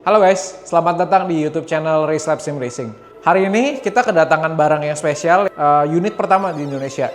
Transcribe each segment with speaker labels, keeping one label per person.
Speaker 1: Halo guys, selamat datang di YouTube channel Race Lab Sim Racing. Hari ini kita kedatangan barang yang spesial, unit pertama di Indonesia.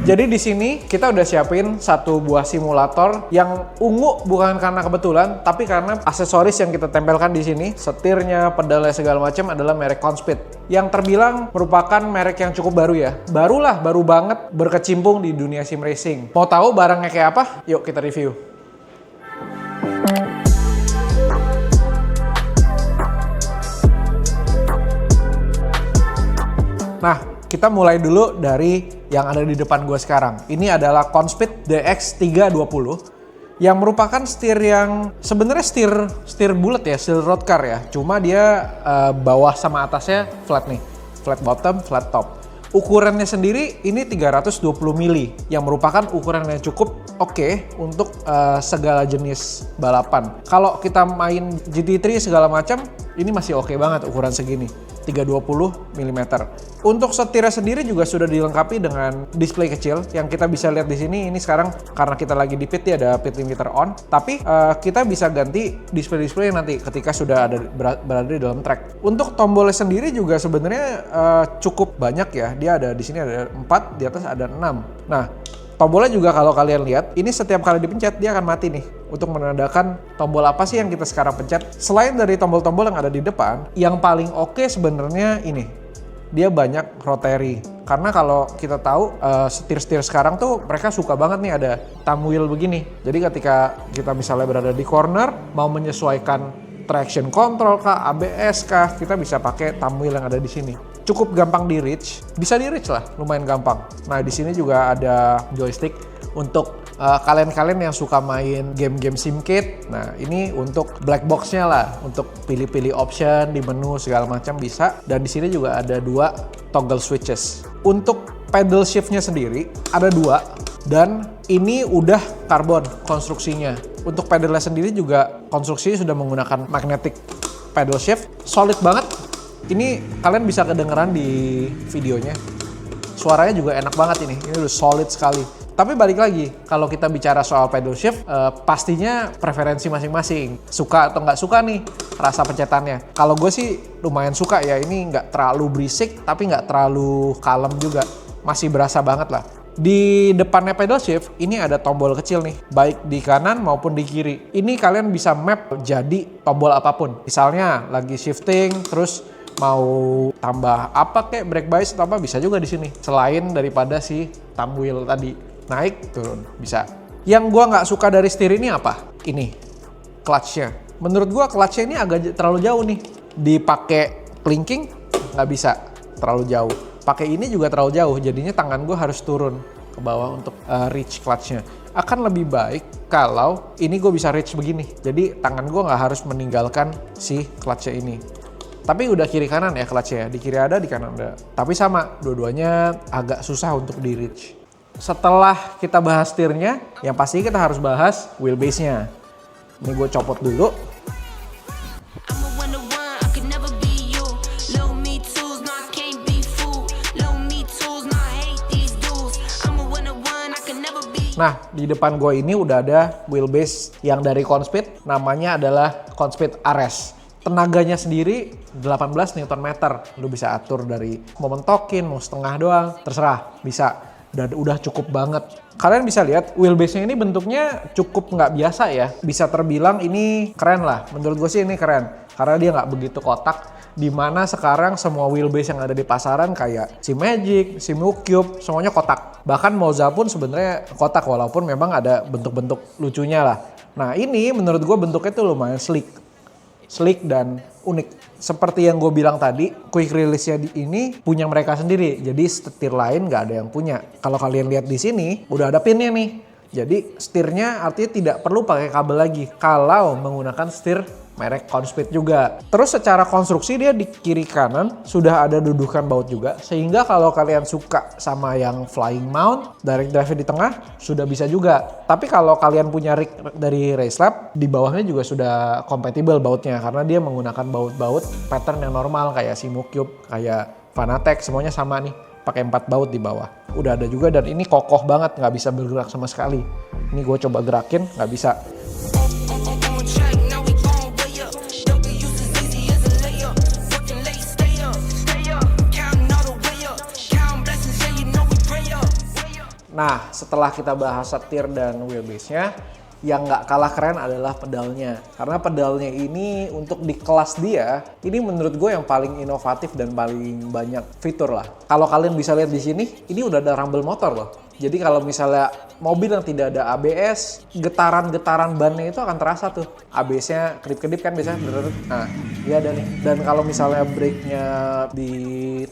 Speaker 1: Jadi di sini kita udah siapin satu buah simulator yang ungu bukan karena kebetulan, tapi karena aksesoris yang kita tempelkan di sini, setirnya, pedalnya segala macam adalah merek Conspeed, yang terbilang merupakan merek yang cukup baru ya. Baru banget berkecimpung di dunia sim racing. Mau tahu barangnya kayak apa? Yuk kita review. Nah, kita mulai dulu dari yang ada di depan gue sekarang. Ini adalah Conspeed DX320 yang merupakan setir yang sebenarnya setir bulat ya, setir road car ya. Cuma dia bawah sama atasnya flat nih, flat bottom, flat top. Ukurannya sendiri ini 320 mili yang merupakan ukuran yang cukup oke untuk segala jenis balapan. Kalau kita main GT3 segala macam, ini masih oke banget ukuran segini. 320 mm. Untuk setirnya sendiri juga sudah dilengkapi dengan display kecil yang kita bisa lihat di sini. Ini sekarang karena kita lagi di pit ya, ada pit limiter on. Tapi kita bisa ganti display nanti ketika sudah ada berada di dalam track. Untuk tombolnya sendiri juga sebenarnya cukup banyak ya. Dia ada di sini ada 4, di atas ada 6. Nah, tombolnya juga kalau kalian lihat, ini setiap kali dipencet dia akan mati nih. Untuk menandakan tombol apa sih yang kita sekarang pencet. Selain dari tombol-tombol yang ada di depan, yang paling oke sebenarnya ini. Dia banyak rotary. Karena kalau kita tahu setir-setir sekarang tuh mereka suka banget nih ada thumb wheel begini. Jadi ketika kita misalnya berada di corner, mau menyesuaikan traction control kah, ABS kah, kita bisa pakai thumb wheel yang ada di sini. Cukup gampang di reach, bisa di reach lah, lumayan gampang. Nah di sini juga ada joystick untuk kalian-kalian yang suka main game-game simcade. Nah ini untuk black box-nya lah, untuk pilih-pilih option di menu segala macam bisa. Dan di sini juga ada 2 toggle switches. Untuk pedal shift-nya sendiri ada 2 dan ini udah karbon konstruksinya. Untuk pedalnya sendiri juga konstruksinya sudah menggunakan magnetic pedal shift, solid banget. Ini kalian bisa kedengeran di videonya. Suaranya juga enak banget ini udah solid sekali. Tapi balik lagi, kalau kita bicara soal pedal shift, pastinya preferensi masing-masing. Suka atau nggak suka nih rasa pencetannya. Kalau gue sih lumayan suka ya, ini nggak terlalu berisik, tapi nggak terlalu kalem juga. Masih berasa banget lah. Di depannya pedal shift, ini ada tombol kecil nih, baik di kanan maupun di kiri. Ini kalian bisa map jadi tombol apapun. Misalnya lagi shifting, terus mau tambah apa kayak brake bias atau apa bisa juga di sini. Selain daripada si thumb wheel tadi. Naik, turun, bisa. Yang gua nggak suka dari setir ini apa? Ini, clutch-nya. Menurut gua clutch-nya ini agak terlalu jauh nih. Dipakai clinking, nggak bisa, terlalu jauh. Pakai ini juga terlalu jauh, jadinya tangan gua harus turun ke bawah untuk reach clutch-nya. Akan lebih baik kalau ini gua bisa reach begini. Jadi tangan gua nggak harus meninggalkan si clutch-nya ini. Tapi udah kiri kanan ya clutch-nya, di kiri ada, di kanan ada. Tapi sama, dua-duanya agak susah untuk di reach. Setelah kita bahas setirnya, yang pasti kita harus bahas wheelbase-nya. Ini gue copot dulu. Nah, di depan gue ini udah ada wheelbase yang dari Conspeed, namanya adalah Conspeed Ares. Tenaganya sendiri 18 Nm. Lu bisa atur dari mau mentokin, mau setengah doang, terserah, bisa. Dan udah cukup banget. Kalian bisa lihat wheelbase-nya ini bentuknya cukup nggak biasa ya. Bisa terbilang ini keren lah. Menurut gue sih ini keren. Karena dia nggak begitu kotak. Dimana sekarang semua wheelbase yang ada di pasaran kayak Simagic, Simucube, semuanya kotak. Bahkan Moza pun sebenarnya kotak walaupun memang ada bentuk-bentuk lucunya lah. Nah ini menurut gue bentuknya tuh lumayan sleek dan unik. Seperti yang gue bilang tadi, quick release-nya ini punya mereka sendiri. Jadi setir lain nggak ada yang punya. Kalau kalian lihat di sini, udah ada pinnya nih. Jadi setirnya artinya tidak perlu pakai kabel lagi kalau menggunakan setir merek Conspeed juga. Terus secara konstruksi dia di kiri kanan sudah ada dudukan baut juga, sehingga kalau kalian suka sama yang flying mount, direct drive di tengah sudah bisa juga. Tapi kalau kalian punya rig dari Racelab, di bawahnya juga sudah compatible bautnya karena dia menggunakan baut-baut pattern yang normal kayak Simocube, kayak Fanatec, semuanya sama nih. Pakai 4 baut di bawah. Udah ada juga dan ini kokoh banget, nggak bisa bergerak sama sekali. Ini gue coba gerakin, nggak bisa. Nah, setelah kita bahas setir dan wheelbase-nya, yang nggak kalah keren adalah pedalnya. Karena pedalnya ini untuk di kelas dia, ini menurut gue yang paling inovatif dan paling banyak fitur lah. Kalau kalian bisa lihat di sini, ini udah ada rumble motor loh. Jadi kalau misalnya mobil yang tidak ada ABS, getaran-getaran bannya itu akan terasa tuh. ABS-nya kedip-kedip kan biasanya. Nah, dia ada nih. Dan kalau misalnya brake-nya di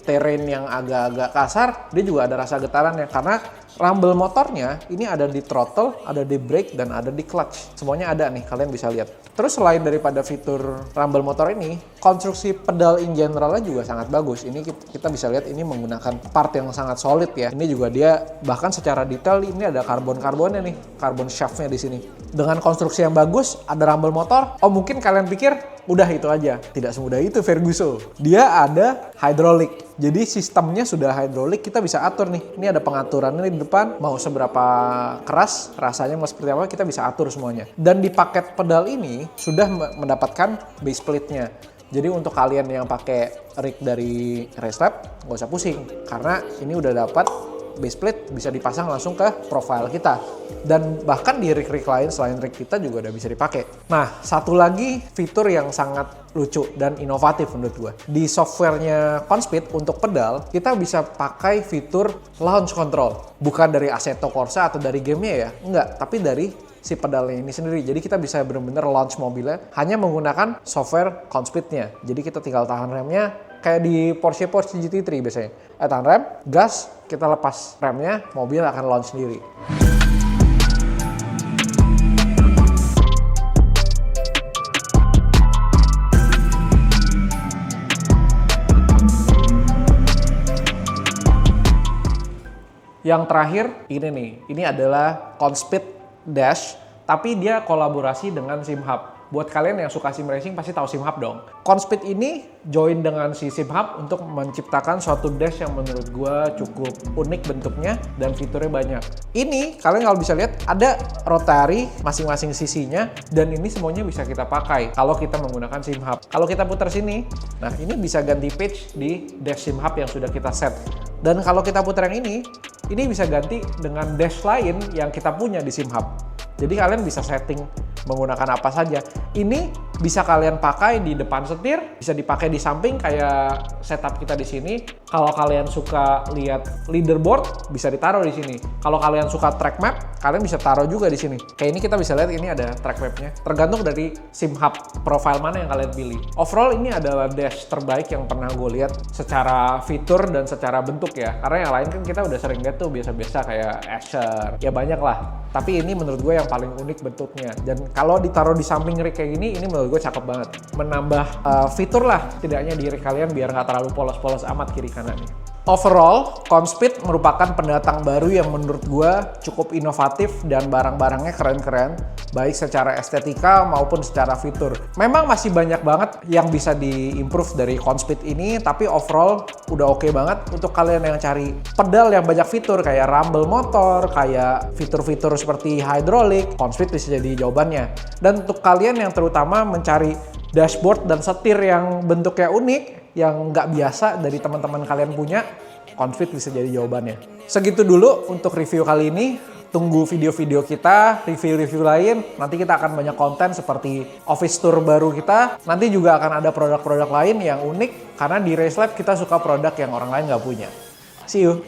Speaker 1: terrain yang agak-agak kasar, dia juga ada rasa getarannya. Karena rumble motornya ini ada di throttle, ada di brake, dan ada di clutch. Semuanya ada nih, kalian bisa lihat. Terus selain daripada fitur rumble motor ini, konstruksi pedal in generalnya juga sangat bagus. Ini kita bisa lihat ini menggunakan part yang sangat solid ya. Ini juga dia bahkan secara detail ini ada karbon-karbonnya nih, karbon shaftnya di sini. Dengan konstruksi yang bagus, ada rumble motor. Oh mungkin kalian pikir udah itu aja. Tidak semudah itu Ferguson. Dia ada hydraulic. Jadi sistemnya sudah hydraulic, kita bisa atur nih. Ini ada pengaturannya di depan, mau seberapa keras, rasanya mau seperti apa, kita bisa atur semuanya. Dan di paket pedal ini sudah mendapatkan base plate-nya. Jadi untuk kalian yang pakai rig dari Racelab, nggak usah pusing. Karena ini udah dapat base plate, bisa dipasang langsung ke profile kita. Dan bahkan di rig-rig lain selain rig kita juga udah bisa dipakai. Nah, satu lagi fitur yang sangat lucu dan inovatif menurut gue. Di softwarenya Conspeed untuk pedal, kita bisa pakai fitur launch control. Bukan dari Assetto Corsa atau dari gamenya ya, enggak. Tapi dari si pedalnya ini sendiri. Jadi kita bisa benar-benar launch mobilnya hanya menggunakan software Conspeed-nya. Jadi kita tinggal tahan remnya, kayak di Porsche GT3 biasanya. Tahan rem, gas, kita lepas remnya, mobil akan launch sendiri. Yang terakhir, ini nih. Ini adalah Conspeed Dash, tapi dia kolaborasi dengan SimHub. Buat kalian yang suka sim racing pasti tahu SimHub dong. Conspeed ini join dengan si SimHub untuk menciptakan suatu dash yang menurut gue cukup unik bentuknya dan fiturnya banyak. Ini kalian kalau bisa lihat ada rotary masing-masing sisinya dan ini semuanya bisa kita pakai kalau kita menggunakan SimHub. Kalau kita putar sini, nah ini bisa ganti page di dash SimHub yang sudah kita set. Dan kalau kita putar yang ini bisa ganti dengan dash lain yang kita punya di SimHub. Jadi kalian bisa setting menggunakan apa saja. Ini bisa kalian pakai di depan setir, bisa dipakai di samping kayak setup kita di sini. Kalau kalian suka lihat leaderboard, bisa ditaruh di sini. Kalau kalian suka track map, kalian bisa taruh juga di sini. Kayak ini kita bisa lihat ini ada track mapnya. Tergantung dari SimHub profile mana yang kalian pilih. Overall ini adalah dash terbaik yang pernah gue lihat secara fitur dan secara bentuk ya. Karena yang lain kan kita udah sering lihat tuh biasa-biasa kayak Asher. Ya banyak lah. Tapi ini menurut gue yang paling unik bentuknya. Dan kalau ditaruh di samping rig kayak gini, ini menurut gue cakep banget. Menambah fitur lah setidaknya di rig kalian biar nggak terlalu polos-polos amat kiri kanannya. Overall, Conspeed merupakan pendatang baru yang menurut gue cukup inovatif dan barang-barangnya keren-keren, baik secara estetika maupun secara fitur. Memang masih banyak banget yang bisa di-improve dari Conspeed ini, tapi overall udah oke banget untuk kalian yang cari pedal yang banyak fitur kayak rumble motor, kayak fitur-fitur seperti hydraulic, Conspeed bisa jadi jawabannya. Dan untuk kalian yang terutama mencari dashboard dan setir yang bentuknya unik, yang nggak biasa dari teman-teman kalian punya, Conspeed bisa jadi jawabannya. Segitu dulu untuk review kali ini. Tunggu video-video kita, review-review lain. Nanti kita akan banyak konten seperti office tour baru kita. Nanti juga akan ada produk-produk lain yang unik, karena di Racelab kita suka produk yang orang lain nggak punya. See you!